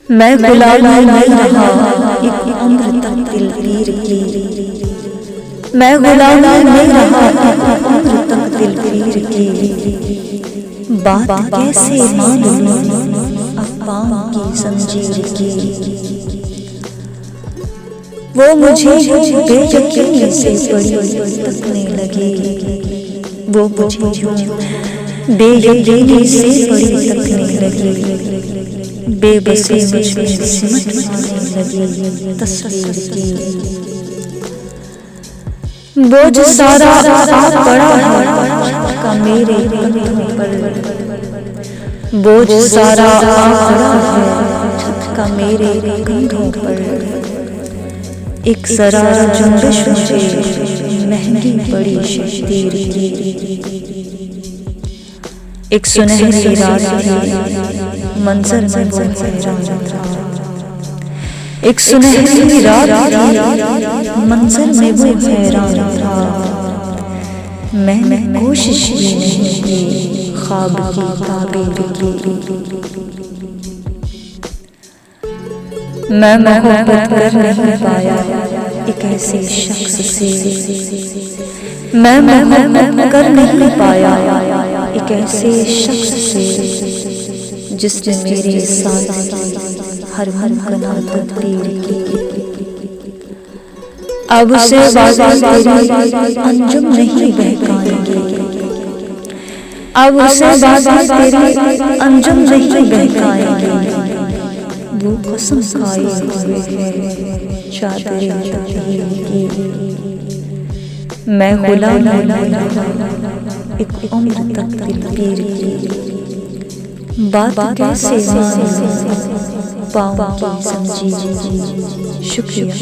मैं गुलाम नहीं रहा एक उम्र तक दिल पीर की। मैं गुलाम नहीं रहा एक उम्र तक दिल पीर की। बात कैसे मान लूं अफ़वाहों की जंजीर की। वो मुझे बेयकीनी से बड़ी तकने लगी। वो मुझे बेयकीनी से बड़ी तकने लगी। बेबसी मुझमें सिमट जाने लगी तस्वीर की। बोझ सारा आ पड़ा है का मेरे कंधों पर। बोझ सारा आ पड़ा है का मेरे कंधों पर। एक जरा जुम्बिश मुझे महंगी पड़ी शब्बीर की। एक सुनहरी रात थी मंजर में वो हैरान था। एक सुनहरी रात थी मंजर में वो हैरान था। मैंने कोशिश भी नहीं की ख्वाब की ताबीर की। मैं मोहब्बत कर नहीं पाया एक ऐसे शख्स से। मैं मोहब्बत कर नहीं पाया एक ऐसे शख्स से जिसने मेरे साथ हर मुमकिन तकदीर की। अब से बातें तेरी अंजुम नहीं बहकाएंगे। अब से बातें तेरी अंजुम नहीं बहकाएंगे। वो कसम खाए हुए है चादरे तकदीर की। मैं गुलाम एक उम्र तक दिल पीर की। बात कैसे मानूं पाँव की जंजीर की। शुक्रिया।